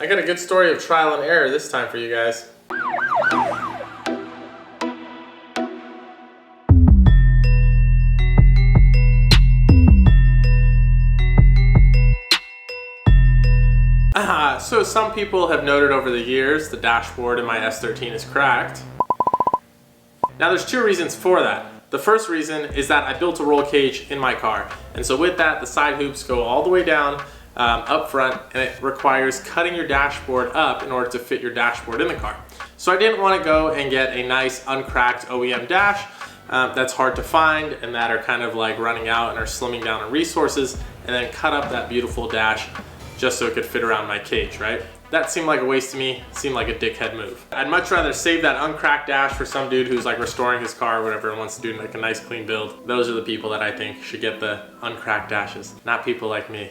I got a good story of trial and error this time for you guys. So some people have noted over the years the dashboard in my S13 is cracked. Now there's two reasons for that. The first reason is that I built a roll cage in my car, and so with that the side hoops go all the way down up front, and it requires cutting your dashboard up in order to fit your dashboard in the car. So I didn't want to go and get a nice uncracked OEM dash that's hard to find and that are kind of like running out and are slimming down on resources, and then cut up that beautiful dash just so it could fit around my cage, right? That seemed like a waste to me, seemed like a dickhead move. I'd much rather save that uncracked dash for some dude who's like restoring his car or whatever and wants to do like a nice clean build. Those are the people that I think should get the uncracked dashes, not people like me.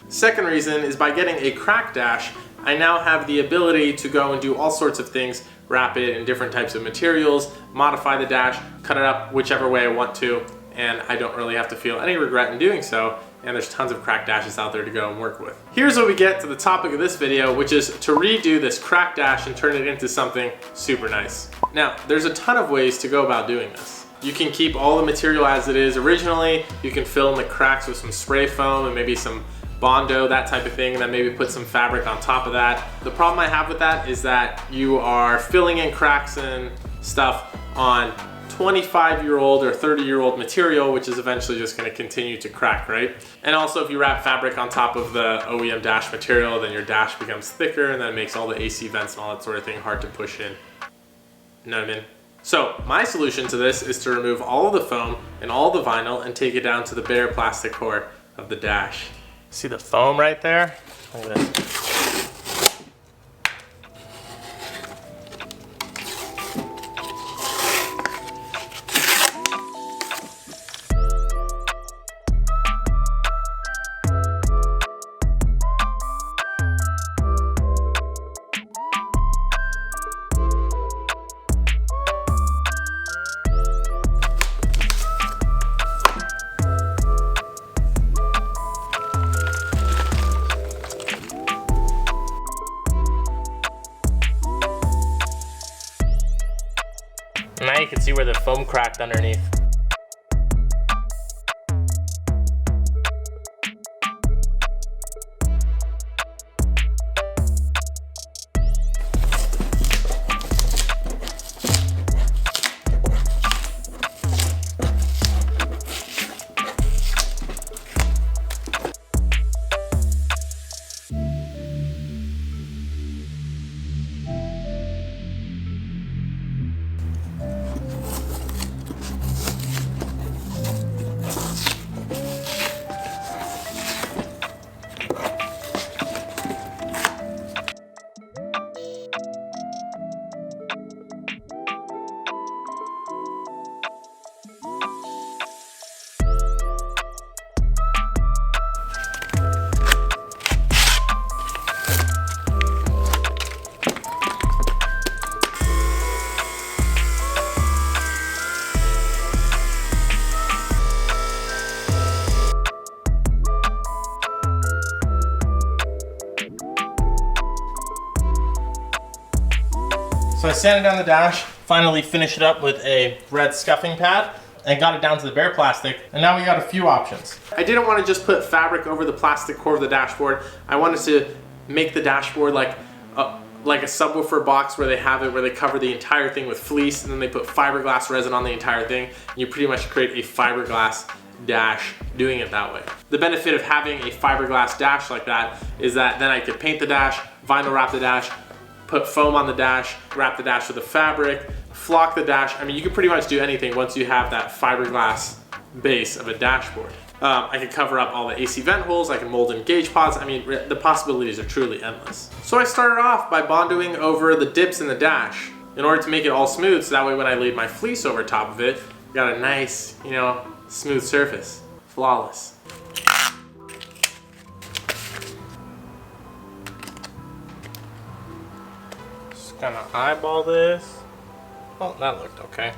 Second reason is by getting a cracked dash, I now have the ability to go and do all sorts of things, wrap it in different types of materials, modify the dash, cut it up whichever way I want to, and I don't really have to feel any regret in doing so. And there's tons of cracked dashes out there to go and work with. Here's what we get to the topic of this video, which is to redo this cracked dash and turn it into something super nice. Now, there's a ton of ways to go about doing this. You can keep all the material as it is originally. You can fill in the cracks with some spray foam and maybe some Bondo, that type of thing, and then maybe put some fabric on top of that. The problem I have with that is that you are filling in cracks and stuff on 25-year-old or 30-year-old material, which is eventually just going to continue to crack, right? And also if you wrap fabric on top of the OEM dash material, then your dash becomes thicker and then it makes all the AC vents and all that sort of thing hard to push in. You know what I mean? So my solution to this is to remove all of the foam and all the vinyl and take it down to the bare plastic core of the dash. See the foam right there? Look at this. Now you can see where the foam cracked underneath. So I sanded down the dash, finally finished it up with a red scuffing pad, and got it down to the bare plastic, and now we got a few options. I didn't want to just put fabric over the plastic core of the dashboard. I wanted to make the dashboard like a subwoofer box where they have it, where they cover the entire thing with fleece, and then they put fiberglass resin on the entire thing, and you pretty much create a fiberglass dash doing it that way. The benefit of having a fiberglass dash like that is that then I could paint the dash, vinyl wrap the dash, put foam on the dash, wrap the dash with the fabric, flock the dash. I mean, you can pretty much do anything once you have that fiberglass base of a dashboard. I can cover up all the AC vent holes, I can mold in gauge pods. I mean, the possibilities are truly endless. So I started off by bondoing over the dips in the dash in order to make it all smooth, so that way when I laid my fleece over top of it, you got a nice, you know, smooth surface. Flawless. Just gonna eyeball this. Oh, that looked okay.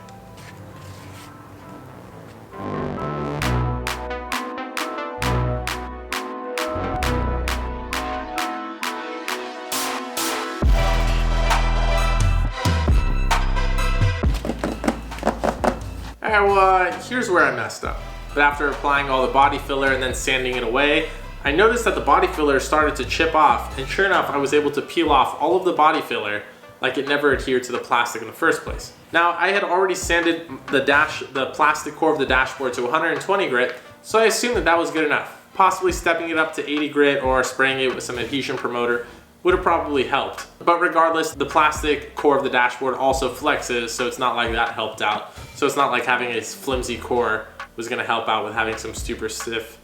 Okay, well, here's where I messed up. But after applying all the body filler and then sanding it away, I noticed that the body filler started to chip off, and sure enough, I was able to peel off all of the body filler like it never adhered to the plastic in the first place. Now, I had already sanded the plastic core of the dashboard to 120 grit, so I assumed that that was good enough. Possibly stepping it up to 80 grit or spraying it with some adhesion promoter would have probably helped. But regardless, the plastic core of the dashboard also flexes, so it's not like that helped out. So it's not like having a flimsy core was gonna help out with having some super stiff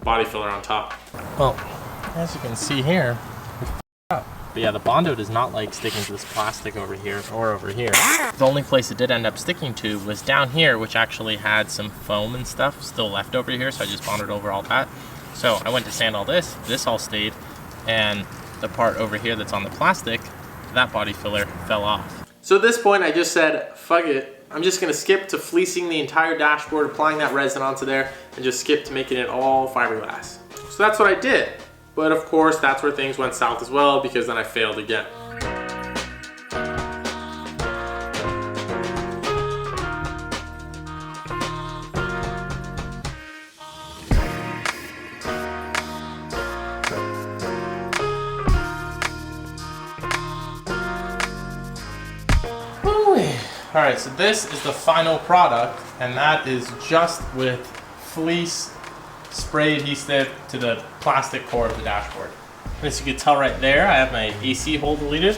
body filler on top. Well, as you can see here, we f***ed up. But yeah, the Bondo does not like sticking to this plastic over here or over here. The only place it did end up sticking to was down here, which actually had some foam and stuff still left over here, so I just bonded over all that. So I went to sand all this all stayed, and the part over here that's on the plastic, that body filler fell off. So at this point I just said, fuck it, I'm just gonna skip to fleecing the entire dashboard, applying that resin onto there, and just skip to making it all fiberglass. So that's what I did. But of course, that's where things went south as well, because then I failed again. All right, so this is the final product, and that is just with fleece spray adhesive to the plastic core of the dashboard. As you can tell right there, I have my AC hole deleted.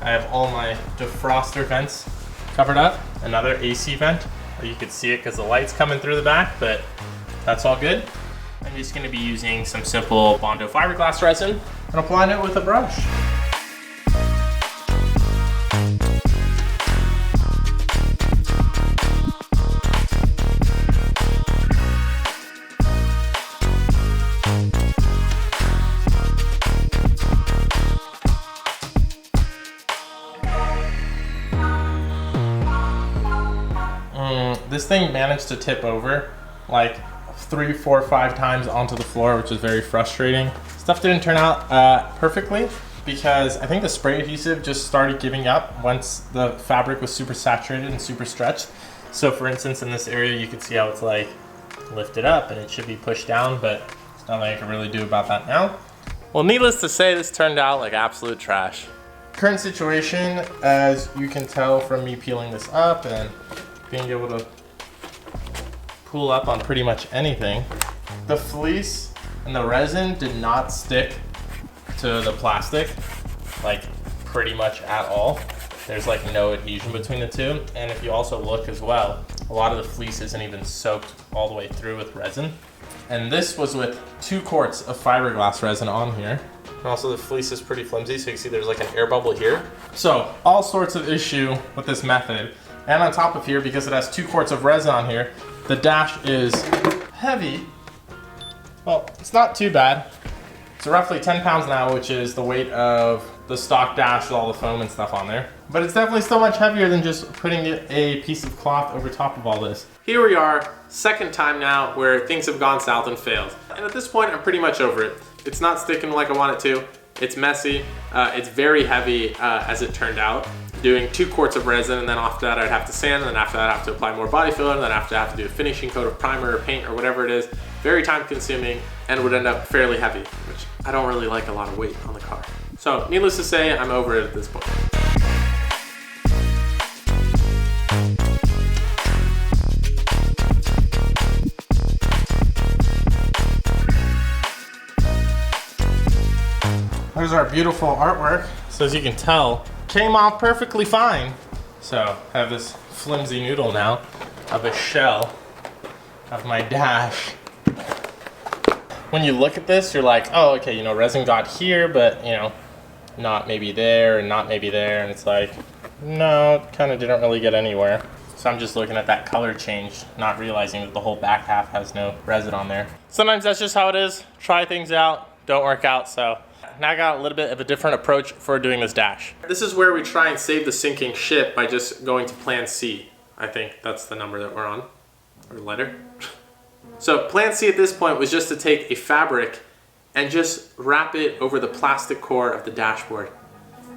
I have all my defroster vents covered up. Another AC vent. You can see it because the light's coming through the back, but that's all good. I'm just gonna be using some simple Bondo fiberglass resin and applying it with a brush. This thing managed to tip over like 3, 4, 5 times onto the floor, which is very frustrating. Stuff didn't turn out perfectly because I think the spray adhesive just started giving up once the fabric was super saturated and super stretched. So for instance, in this area, you can see how it's like lifted up and it should be pushed down, but there's nothing I can really do about that now. Well, needless to say, this turned out like absolute trash. Current situation, as you can tell from me peeling this up and being able to pull up on pretty much anything. The fleece and the resin did not stick to the plastic, like pretty much at all. There's like no adhesion between the two. And if you also look as well, a lot of the fleece isn't even soaked all the way through with resin. And this was with 2 quarts of fiberglass resin on here. And also the fleece is pretty flimsy, so you can see there's like an air bubble here. So all sorts of issue with this method. And on top of here, because it has 2 quarts of resin on here, the dash is heavy. Well, it's not too bad. It's roughly 10 pounds now, which is the weight of the stock dash with all the foam and stuff on there. But it's definitely still much heavier than just putting a piece of cloth over top of all this. Here we are, second time now where things have gone south and failed. And at this point, I'm pretty much over it. It's not sticking like I want it to. It's messy. It's very heavy as it turned out. Doing 2 quarts of resin, and then after that I'd have to sand, and then after that I'd have to apply more body filler, and then after that I'd have to do a finishing coat of primer or paint or whatever it is. Very time consuming and would end up fairly heavy, which I don't really like a lot of weight on the car. So needless to say, I'm over it at this point. There's our beautiful artwork. So as you can tell, came off perfectly fine. So I have this flimsy noodle now of a shell of my dash. When you look at this, you're like, oh, okay, you know, resin got here, but you know, not maybe there and not maybe there. And it's like, no, it kind of didn't really get anywhere. So I'm just looking at that color change, not realizing that the whole back half has no resin on there. Sometimes that's just how it is. Try things out, don't work out, so. Now I got a little bit of a different approach for doing this dash. This is where we try and save the sinking ship by just going to plan C. I think that's the number that we're on, or letter. So plan C at this point was just to take a fabric and just wrap it over the plastic core of the dashboard.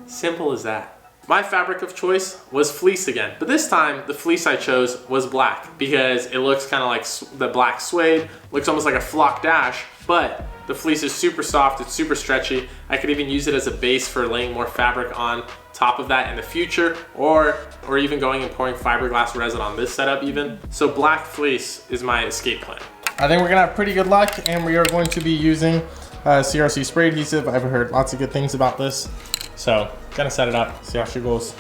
Simple as that. My fabric of choice was fleece again, but this time the fleece I chose was black because it looks kind of like the black suede, looks almost like a flock dash, but the fleece is super soft, it's super stretchy. I could even use it as a base for laying more fabric on top of that in the future, or even going and pouring fiberglass resin on this setup even. So black fleece is my escape plan. I think we're gonna have pretty good luck, and we are going to be using CRC spray adhesive. I've heard lots of good things about this. So, gonna set it up, see how she goes.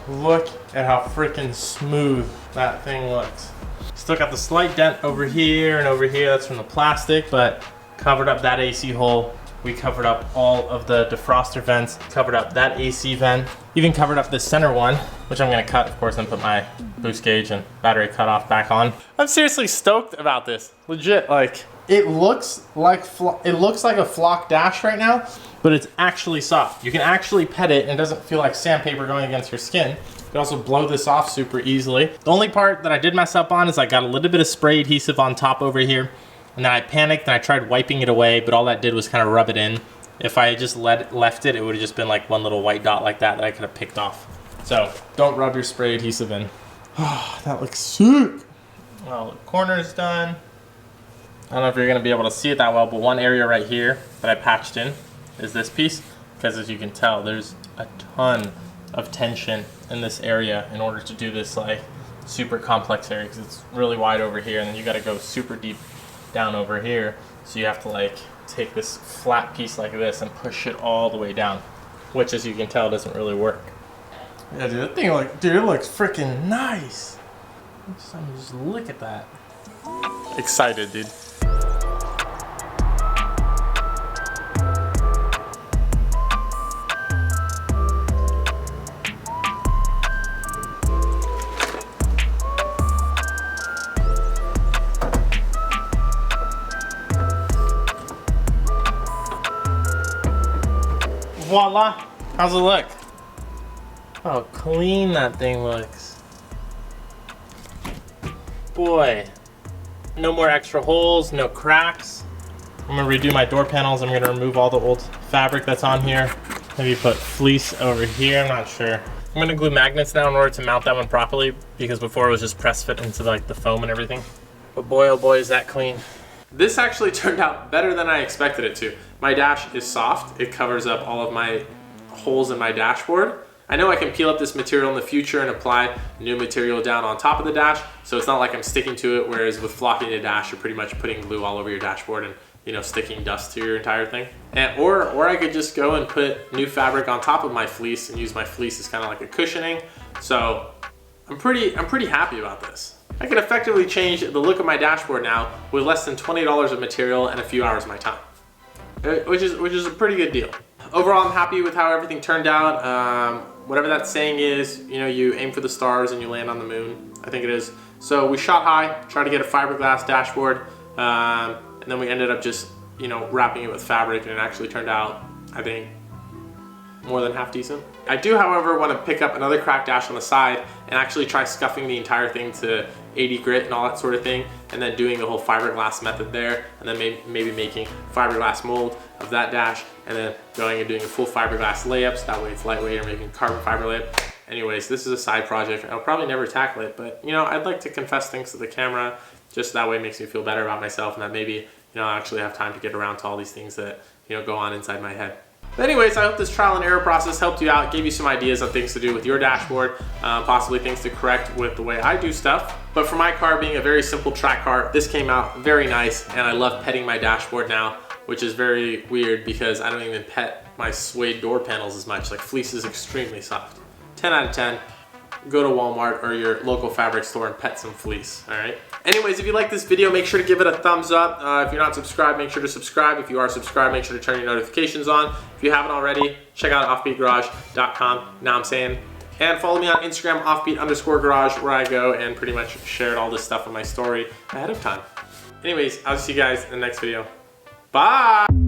Look at how freaking smooth that thing looks. Still got the slight dent over here and over here. That's from the plastic, but covered up that AC hole. We covered up all of the defroster vents, covered up that AC vent, even covered up this center one, which I'm gonna cut, of course, and put my boost gauge and battery cutoff back on. I'm seriously stoked about this. Legit, like, it looks like a flock dash right now, but it's actually soft. You can actually pet it and it doesn't feel like sandpaper going against your skin. You can also blow this off super easily. The only part that I did mess up on is I got a little bit of spray adhesive on top over here, and then I panicked and I tried wiping it away, but all that did was kind of rub it in. If I had just left it, it would have just been like one little white dot like that I could have picked off. So don't rub your spray adhesive in. Oh, that looks sick. Well, the corner is done. I don't know if you're gonna be able to see it that well, but one area right here that I patched in is this piece, because as you can tell, there's a ton of tension in this area in order to do this like super complex area, because it's really wide over here, and then you got to go super deep down over here. So you have to like take this flat piece like this and push it all the way down, which, as you can tell, doesn't really work. Yeah, dude, that thing it looks freaking nice. Just look at that. Excited, dude. Voila! How's it look? How clean that thing looks. Boy, no more extra holes, no cracks. I'm gonna redo my door panels. I'm gonna remove all the old fabric that's on here. Maybe put fleece over here, I'm not sure. I'm gonna glue magnets now in order to mount that one properly, because before it was just press fit into like the foam and everything. But boy, oh boy, is that clean. This actually turned out better than I expected it to. My dash is soft. It covers up all of my holes in my dashboard. I know I can peel up this material in the future and apply new material down on top of the dash, so it's not like I'm sticking to it, whereas with flocking a dash, you're pretty much putting glue all over your dashboard and, you know, sticking dust to your entire thing. Or I could just go and put new fabric on top of my fleece and use my fleece as kind of like a cushioning. So I'm pretty happy about this. I can effectively change the look of my dashboard now with less than $20 of material and a few hours of my time, which is a pretty good deal. Overall, I'm happy with how everything turned out. Whatever that saying is, you know, you aim for the stars and you land on the moon, I think it is. So we shot high, tried to get a fiberglass dashboard, and then we ended up just, you know, wrapping it with fabric, and it actually turned out, I think, more than half decent. I do, however, want to pick up another crack dash on the side and actually try scuffing the entire thing to 80 grit and all that sort of thing, and then doing the whole fiberglass method there, and then maybe making fiberglass mold of that dash, and then going and doing a full fiberglass layup, so that way it's lightweight, or making carbon fiber layup. Anyways, this is a side project. I'll probably never tackle it, but you know, I'd like to confess things to the camera, just that way it makes me feel better about myself, and that maybe, you know, I actually have time to get around to all these things that, you know, go on inside my head. But anyways, I hope this trial and error process helped you out, gave you some ideas on things to do with your dashboard, possibly things to correct with the way I do stuff. But for my car being a very simple track car, this came out very nice, and I love petting my dashboard now, which is very weird because I don't even pet my suede door panels as much. Like, fleece is extremely soft. 10 out of 10. Go to Walmart or your local fabric store and pet some fleece, all right? Anyways, if you like this video, make sure to give it a thumbs up. If you're not subscribed, make sure to subscribe. If you are subscribed, make sure to turn your notifications on. If you haven't already, check out offbeatgarage.com. Now I'm saying. And follow me on Instagram, offbeat_garage, where I go and pretty much share all this stuff on my story ahead of time. Anyways, I'll see you guys in the next video. Bye!